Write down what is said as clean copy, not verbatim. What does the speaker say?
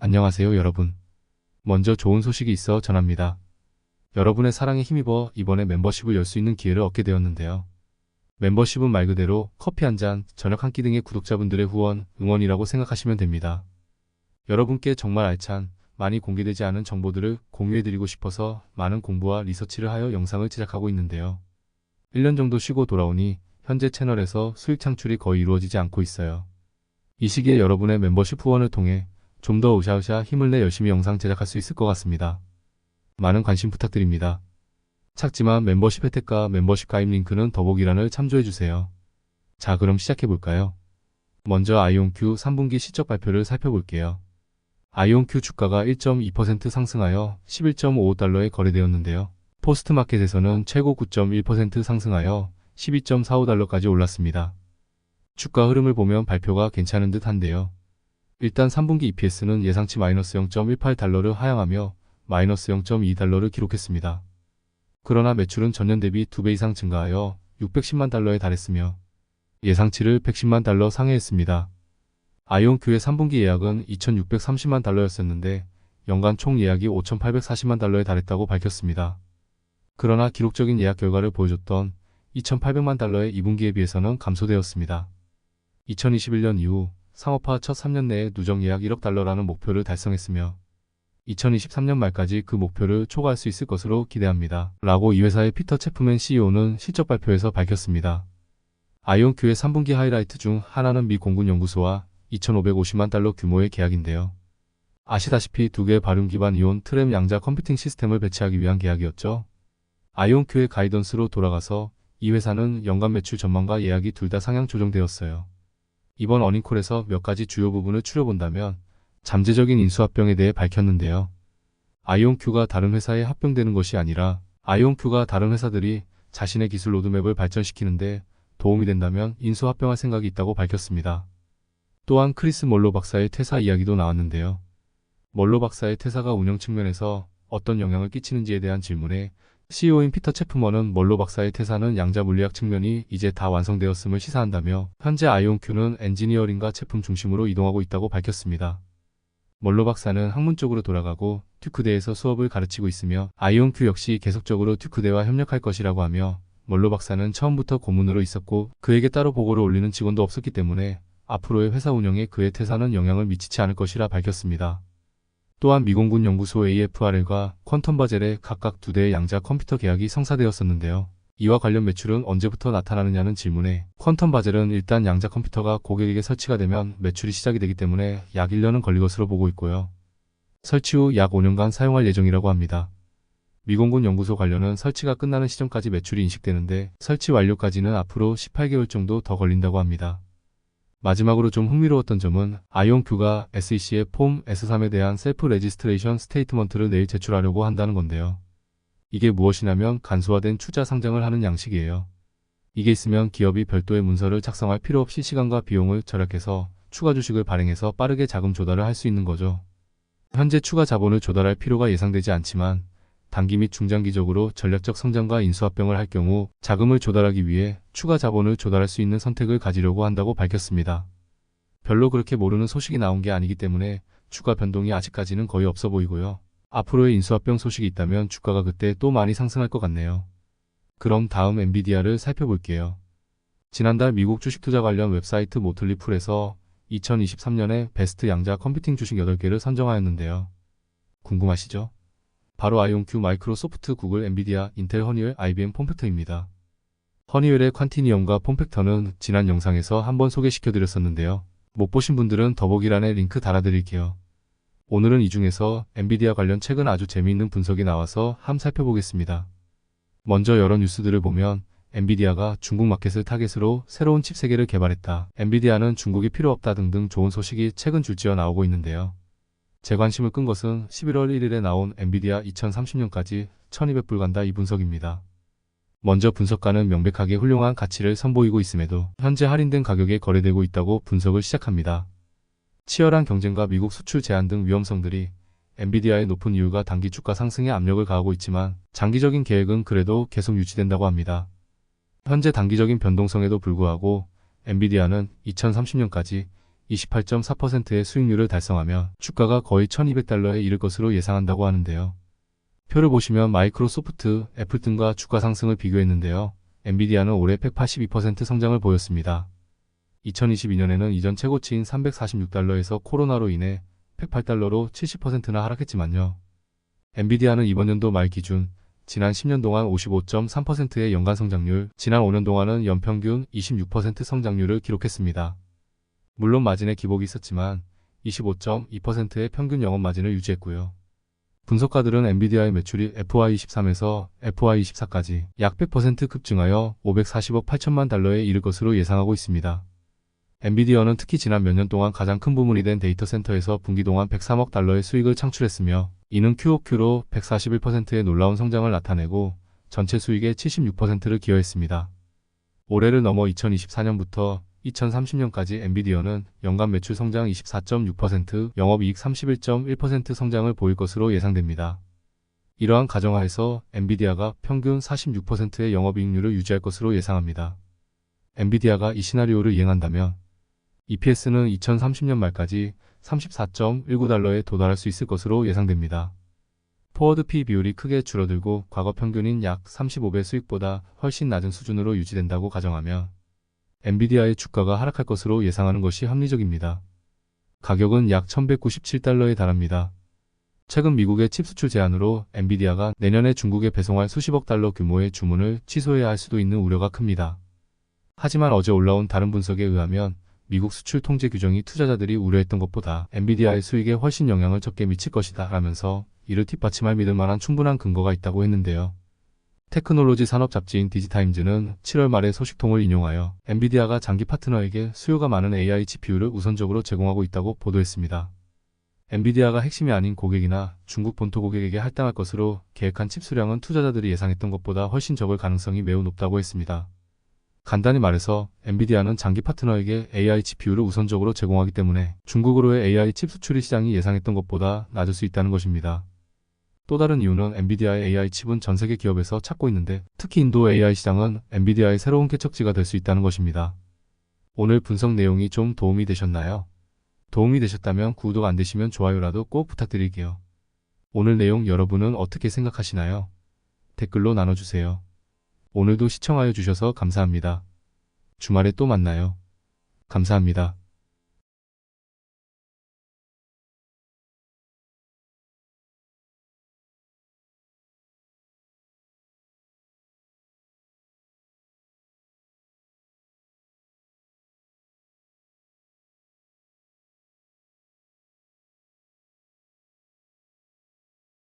안녕하세요, 여러분. 먼저 좋은 소식이 있어 전합니다. 여러분의 사랑에 힘입어 이번에 멤버십을 열 수 있는 기회를 얻게 되었는데요. 멤버십은 말 그대로 커피 한 잔, 저녁 한 끼 등의 구독자분들의 후원, 응원이라고 생각하시면 됩니다. 여러분께 정말 알찬, 많이 공개되지 않은 정보들을 공유해드리고 싶어서 많은 공부와 리서치를 하여 영상을 제작하고 있는데요. 1년 정도 쉬고 돌아오니 현재 채널에서 수익 창출이 거의 이루어지지 않고 있어요. 이 시기에 여러분의 멤버십 후원을 통해 좀 더 으쌰으쌰 힘을 내 열심히 영상 제작할 수 있을 것 같습니다. 많은 관심 부탁드립니다. 작지만 멤버십 혜택과 멤버십 가입 링크는 더보기란을 참조해주세요. 자, 그럼 시작해볼까요? 먼저 아이온큐 3분기 실적 발표를 살펴볼게요. 아이온큐 주가가 1.2% 상승하여 11.55달러에 거래되었는데요. 포스트마켓에서는 최고 9.1% 상승하여 12.45달러까지 올랐습니다. 주가 흐름을 보면 발표가 괜찮은 듯 한데요. 일단 3분기 EPS는 예상치 마이너스 0.18달러를 하향하며 마이너스 0.2달러를 기록했습니다. 그러나 매출은 전년 대비 2배 이상 증가하여 610만 달러에 달했으며 예상치를 110만 달러 상회했습니다. 아이온큐의 3분기 예약은 2,630만 달러였었는데 연간 총 예약이 5,840만 달러에 달했다고 밝혔습니다. 그러나 기록적인 예약 결과를 보여줬던 2,800만 달러의 2분기에 비해서는 감소되었습니다. 2021년 이후 상업화 첫 3년 내에 누적 예약 1억 달러라는 목표를 달성했으며 2023년 말까지 그 목표를 초과할 수 있을 것으로 기대합니다. 라고 이 회사의 피터 체프맨 CEO는 실적 발표에서 밝혔습니다. 아이온큐의 3분기 하이라이트 중 하나는 미 공군 연구소와 2,550만 달러 규모의 계약인데요. 아시다시피 두 개의 바륨 기반 이온 트램 양자 컴퓨팅 시스템을 배치하기 위한 계약이었죠. 아이온큐의 가이던스로 돌아가서 이 회사는 연간 매출 전망과 예약이 둘 다 상향 조정되었어요. 이번 어닝콜에서 몇 가지 주요 부분을 추려본다면 잠재적인 인수합병에 대해 밝혔는데요. 아이온큐가 다른 회사에 합병되는 것이 아니라 아이온큐가 다른 회사들이 자신의 기술 로드맵을 발전시키는데 도움이 된다면 인수합병할 생각이 있다고 밝혔습니다. 또한 크리스 멀로 박사의 퇴사 이야기도 나왔는데요. 멀로 박사의 퇴사가 운영 측면에서 어떤 영향을 끼치는지에 대한 질문에 CEO인 피터 체프먼은 멀로 박사의 퇴사는 양자 물리학 측면이 이제 다 완성되었음을 시사한다며 현재 아이온큐는 엔지니어링과 제품 중심으로 이동하고 있다고 밝혔습니다. 멀로 박사는 학문 쪽으로 돌아가고 튜크대에서 수업을 가르치고 있으며 아이온큐 역시 계속적으로 튜크대와 협력할 것이라고 하며 멀로 박사는 처음부터 고문으로 있었고 그에게 따로 보고를 올리는 직원도 없었기 때문에 앞으로의 회사 운영에 그의 퇴사는 영향을 미치지 않을 것이라 밝혔습니다. 또한 미공군 연구소 AFRL과 퀀텀 바젤의 각각 2대의 양자 컴퓨터 계약이 성사되었었는데요. 이와 관련 매출은 언제부터 나타나느냐는 질문에 퀀텀 바젤은 일단 양자 컴퓨터가 고객에게 설치가 되면 매출이 시작이 되기 때문에 약 1년은 걸릴 것으로 보고 있고요. 설치 후 약 5년간 사용할 예정이라고 합니다. 미공군 연구소 관련은 설치가 끝나는 시점까지 매출이 인식되는데 설치 완료까지는 앞으로 18개월 정도 더 걸린다고 합니다. 마지막으로 좀 흥미로웠던 점은 아이온큐가 SEC의 폼 S3에 대한 셀프 레지스트레이션 스테이트먼트를 내일 제출하려고 한다는 건데요. 이게 무엇이냐면 간소화된 추자 상장을 하는 양식이에요. 이게 있으면 기업이 별도의 문서를 작성할 필요 없이 시간과 비용을 절약해서 추가 주식을 발행해서 빠르게 자금 조달을 할 수 있는 거죠. 현재 추가 자본을 조달할 필요가 예상되지 않지만 단기 및 중장기적으로 전략적 성장과 인수합병을 할 경우 자금을 조달하기 위해 추가 자본을 조달할 수 있는 선택을 가지려고 한다고 밝혔습니다. 별로 그렇게 모르는 소식이 나온 게 아니기 때문에 주가 변동이 아직까지는 거의 없어 보이고요. 앞으로의 인수합병 소식이 있다면 주가가 그때 또 많이 상승할 것 같네요. 그럼 다음 엔비디아를 살펴볼게요. 지난달 미국 주식 투자 관련 웹사이트 모틀리 풀에서 2023년에 베스트 양자 컴퓨팅 주식 8개를 선정하였는데요. 궁금하시죠? 바로 아이온큐, 마이크로소프트, 구글, 엔비디아, 인텔, 허니웰, IBM, 폼팩터입니다. 허니웰의 퀀티니엄과 폼팩터는 지난 영상에서 한번 소개시켜드렸었는데요. 못 보신 분들은 더보기란에 링크 달아드릴게요. 오늘은 이 중에서 엔비디아 관련 최근 아주 재미있는 분석이 나와서 함 살펴보겠습니다. 먼저 여러 뉴스들을 보면 엔비디아가 중국 마켓을 타겟으로 새로운 칩 3개를 개발했다. 엔비디아는 중국이 필요 없다 등등 좋은 소식이 최근 줄지어 나오고 있는데요. 제 관심을 끈 것은 11월 1일에 나온 엔비디아 2030년까지 1200불 간다 이 분석입니다. 먼저 분석가는 명백하게 훌륭한 가치를 선보이고 있음에도 현재 할인된 가격에 거래되고 있다고 분석을 시작합니다. 치열한 경쟁과 미국 수출 제한 등 위험성들이 엔비디아의 높은 이유가 단기 주가 상승에 압력을 가하고 있지만 장기적인 계획은 그래도 계속 유지된다고 합니다. 현재 단기적인 변동성에도 불구하고 엔비디아는 2030년까지 28.4%의 수익률을 달성하며 주가가 거의 1200달러에 이를 것으로 예상한다고 하는데요. 표를 보시면 마이크로소프트, 애플 등과 주가 상승을 비교했는데요. 엔비디아는 올해 182% 성장을 보였습니다. 2022년에는 이전 최고치인 346달러에서 코로나로 인해 108달러로 70%나 하락했지만요. 엔비디아는 이번 연도 말 기준 지난 10년 동안 55.3%의 연간 성장률, 지난 5년 동안은 연평균 26% 성장률을 기록했습니다. 물론 마진의 기복이 있었지만 25.2%의 평균 영업 마진을 유지했고요. 분석가들은 엔비디아의 매출이 FY23에서 FY24까지 약 100% 급증하여 540억 8천만 달러에 이를 것으로 예상하고 있습니다. 엔비디아는 특히 지난 몇 년 동안 가장 큰 부문이 된 데이터 센터에서 분기 동안 103억 달러의 수익을 창출했으며 이는 QOQ로 141%의 놀라운 성장을 나타내고 전체 수익의 76%를 기여했습니다. 올해를 넘어 2024년부터 2030년까지 엔비디아는 연간 매출 성장 24.6%, 영업이익 31.1% 성장을 보일 것으로 예상됩니다. 이러한 가정하에서 엔비디아가 평균 46%의 영업이익률을 유지할 것으로 예상합니다. 엔비디아가 이 시나리오를 이행한다면 EPS는 2030년 말까지 34.19달러에 도달할 수 있을 것으로 예상됩니다. 포워드 P 비율이 크게 줄어들고 과거 평균인 약 35배 수익보다 훨씬 낮은 수준으로 유지된다고 가정하면 엔비디아의 주가가 하락할 것으로 예상하는 것이 합리적입니다. 가격은 약 1197달러에 달합니다. 최근 미국의 칩 수출 제한으로 엔비디아가 내년에 중국에 배송할 수십억 달러 규모의 주문을 취소해야 할 수도 있는 우려가 큽니다. 하지만 어제 올라온 다른 분석에 의하면 미국 수출 통제 규정이 투자자들이 우려했던 것보다 엔비디아의 수익에 훨씬 영향을 적게 미칠 것이다 라면서 이를 뒷받침할 믿을 만한 충분한 근거가 있다고 했는데요. 테크놀로지 산업 잡지인 디지타임즈는 7월 말에 소식통을 인용하여 엔비디아가 장기 파트너에게 수요가 많은 AI GPU를 우선적으로 제공하고 있다고 보도했습니다. 엔비디아가 핵심이 아닌 고객이나 중국 본토 고객에게 할당할 것으로 계획한 칩 수량은 투자자들이 예상했던 것보다 훨씬 적을 가능성이 매우 높다고 했습니다. 간단히 말해서 엔비디아는 장기 파트너에게 AI GPU를 우선적으로 제공하기 때문에 중국으로의 AI 칩 수출이 시장이 예상했던 것보다 낮을 수 있다는 것입니다. 또 다른 이유는 엔비디아의 AI 칩은 전 세계 기업에서 찾고 있는데 특히 인도 AI 시장은 엔비디아의 새로운 개척지가 될 수 있다는 것입니다. 오늘 분석 내용이 좀 도움이 되셨나요? 도움이 되셨다면 구독 안 되시면 좋아요라도 꼭 부탁드릴게요. 오늘 내용 여러분은 어떻게 생각하시나요? 댓글로 나눠주세요. 오늘도 시청하여 주셔서 감사합니다. 주말에 또 만나요. 감사합니다.